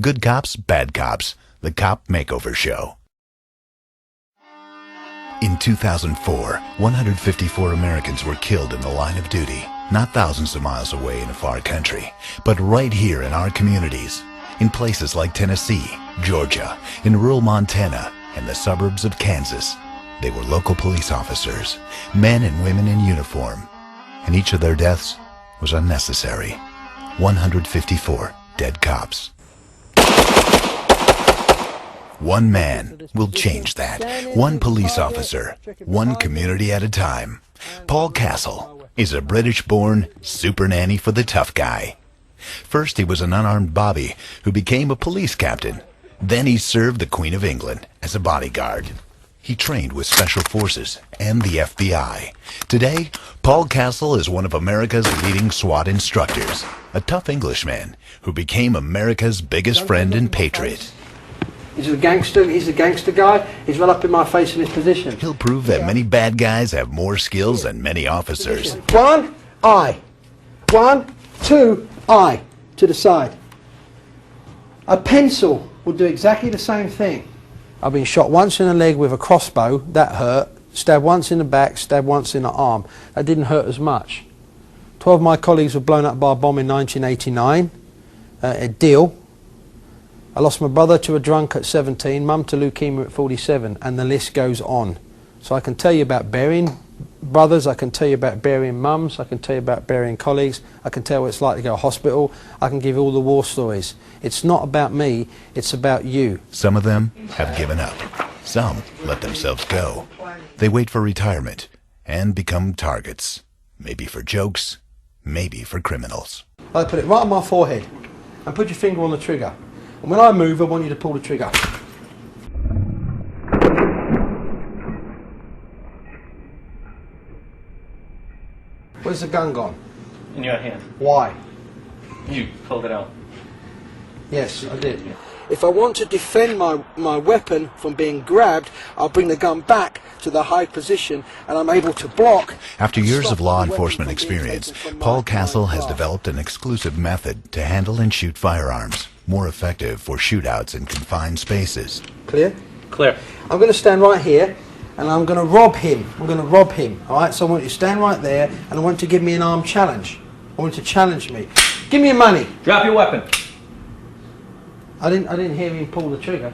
Good Cops, Bad Cops, the Cop Makeover Show. In 2004, 154 Americans were killed in the line of duty, not thousands of miles away in a far country, but right here in our communities, in places like Tennessee, Georgia, in rural Montana, and the suburbs of Kansas. They were local police officers, men and women in uniform, and each of their deaths was unnecessary. 154 dead cops. One man will change that. One police officer, one community at a time. Paul Castle is a British-born super nanny for the tough guy. First, he was an unarmed bobby who became a police captain. Then he served the Queen of England as a bodyguard. He trained with Special Forces and the FBI. Today, Paul Castle is one of America's leading SWAT instructors, a tough Englishman who became America's biggest friend and patriot. He's a gangster guy. He's right up in my face in his position. He'll prove that many bad guys have more skills than many officers. One, eye. 1, 2, eye. To the side. A pencil will do exactly the same thing. I've been shot once in the leg with a crossbow. That hurt. Stabbed once in the back. Stabbed once in the arm. That didn't hurt as much. 12 of my colleagues were blown up by a bomb in 1989 at Deal. I lost my brother to a drunk at 17, mum to leukemia at 47, and the list goes on. So I can tell you about burying brothers, I can tell you about burying mums, I can tell you about burying colleagues, I can tell you what it's like to go to hospital, I can give you all the war stories. It's not about me, it's about you. Some of them have given up. Some let themselves go. They wait for retirement and become targets. Maybe for jokes, maybe for criminals. I put it right on my forehead and put your finger on the trigger. And when I move, I want you to pull the trigger. Where's the gun gone? In your hand. Why? You pulled it out. Yes, I did. If I want to defend my weapon from being grabbed, I'll bring the gun back to the high position and I'm able to block. After years of law enforcement experience, Paul Castle has developed an exclusive method to handle and shoot firearms, more effective for shootouts in confined spaces. Clear? Clear. I'm going to stand right here and I'm going to rob him. I'm going to rob him. Alright, so I want you to stand right there and I want you to give me an armed challenge. I want you to challenge me. Give me your money. Drop your weapon. I didn't hear him pull the trigger.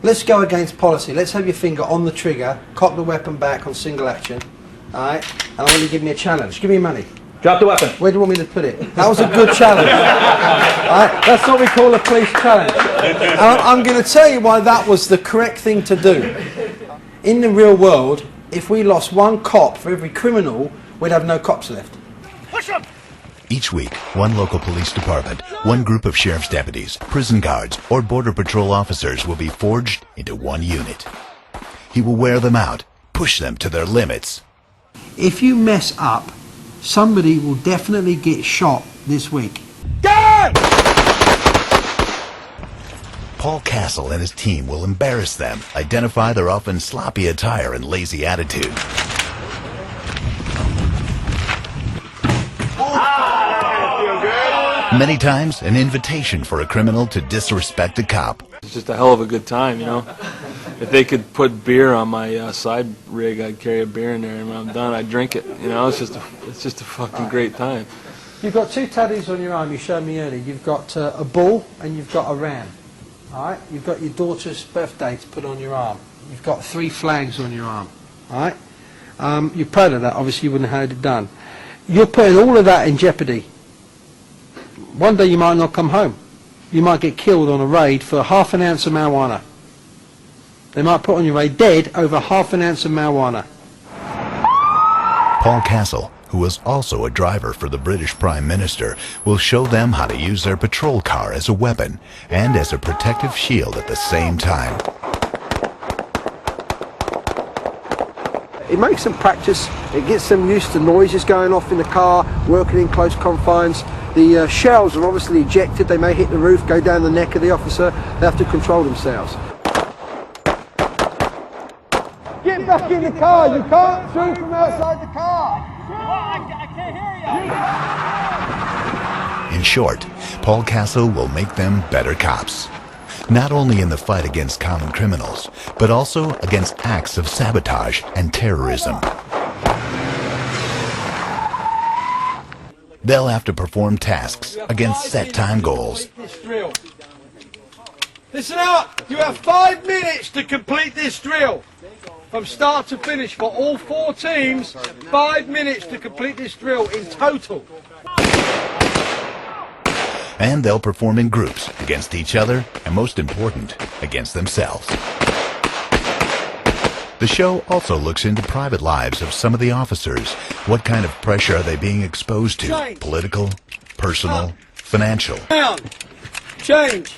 Let's go against policy. Let's have your finger on the trigger, cock the weapon back on single action. Alright? And I want you to give me a challenge. Give me your money. Drop the weapon. Where do you want me to put it? That was a good challenge. Alright? That's what we call a police challenge. And I'm going to tell you why that was the correct thing to do. In the real world, if we lost one cop for every criminal, we'd have no cops left. Push him! Each week, one local police department, one group of sheriff's deputies, prison guards, or border patrol officers will be forged into one unit. He will wear them out, push them to their limits. If you mess up, somebody will definitely get shot this week. Gun! Paul Castle and his team will embarrass them, identify their often sloppy attire and lazy attitude. Many times, an invitation for a criminal to disrespect a cop. It's just a hell of a good time, you know. If they could put beer on my side rig, I'd carry a beer in there, and when I'm done, I'd drink it. You know, it's just a fucking great time. You've got two tattoos on your arm. You showed me earlier. You've got a bull and you've got a ram. All right. You've got your daughter's birthday to put on your arm. You've got 3 flags on your arm. All right. You're proud of that. Obviously, you wouldn't have had it done. You're putting all of that in jeopardy. One day you might not come home. You might get killed on a raid for ½ an ounce of marijuana. They might put on your raid dead over ½ an ounce of marijuana. Paul Castle, who was also a driver for the British Prime Minister, will show them how to use their patrol car as a weapon and as a protective shield at the same time. It makes them practice. It gets them used to noises going off in the car, working in close confines. The shells are obviously ejected. They may hit the roof, go down the neck of the officer. They have to control themselves. Get back in the car. You can't shoot from outside the car. I can't hear you. In In short, Paul Castle will make them better cops. Not only in the fight against common criminals, but also against acts of sabotage and terrorism. They'll have to perform tasks against set time goals. Listen up! You have 5 minutes to complete this drill. From start to finish for all 4 teams, 5 minutes to complete this drill in total. And they'll perform in groups against each other, and most important, against themselves. The show also looks into private lives of some of the officers. What kind of pressure are they being exposed to? Political, personal, financial. Down, change,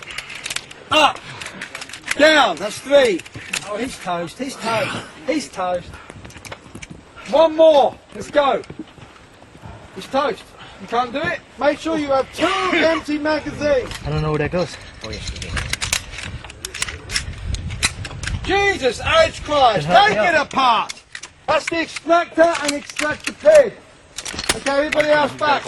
up, down, that's 3. Oh, he's toast, he's toast, he's toast. 1 more, let's go. He's toast. You can't do it? Make sure you have 2 empty magazines. I don't know where that goes. Oh, yes, Jesus H. Christ, take it apart. That's the extractor and extract the pig. Okay, everybody else back.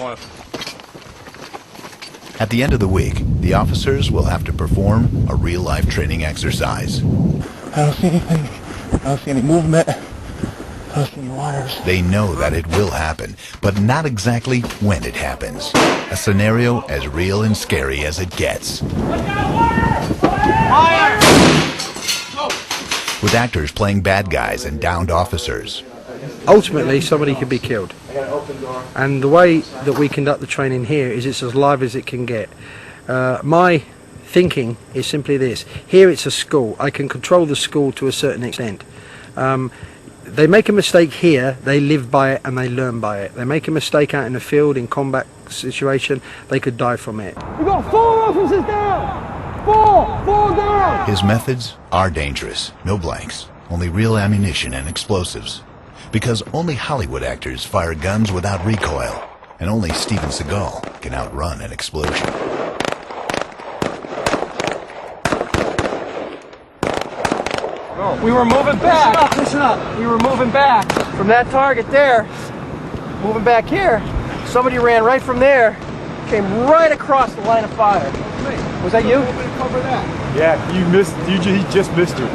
At the end of the week, the officers will have to perform a real-life training exercise. I don't see anything. I don't see any movement. I don't see any wires. They know that it will happen, but not exactly when it happens. A scenario as real and scary as it gets. Fire! With actors playing bad guys and downed officers. Ultimately, somebody could be killed. And the way that we conduct the training here is it's as live as it can get. My thinking is simply this. Here it's a school. I can control the school to a certain extent. They make a mistake here, they live by it and they learn by it. They make a mistake out in the field, in combat situation, they could die from it. We've got 4 officers down! 4 down! His methods are dangerous. No blanks. Only real ammunition and explosives. Because only Hollywood actors fire guns without recoil. And only Steven Seagal can outrun an explosion. We were moving back. Listen up. We were moving back from that target there. Moving back here. Somebody ran right from there. Came right across the line of fire. Was that you? Cover that. Yeah, you missed. He just missed you.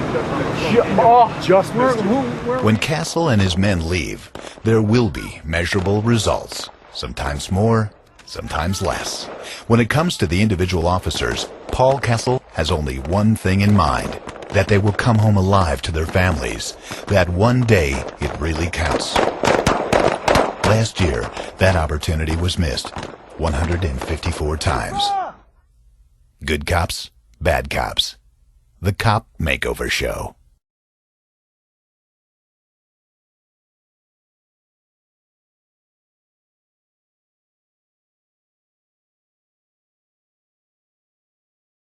Just missed you. When Castle and his men leave, there will be measurable results. Sometimes more, sometimes less. When it comes to the individual officers, Paul Castle has only one thing in mind. That they will come home alive to their families. That one day it really counts. Last year, that opportunity was missed 154 times. Good cops, bad cops. The Cop Makeover Show.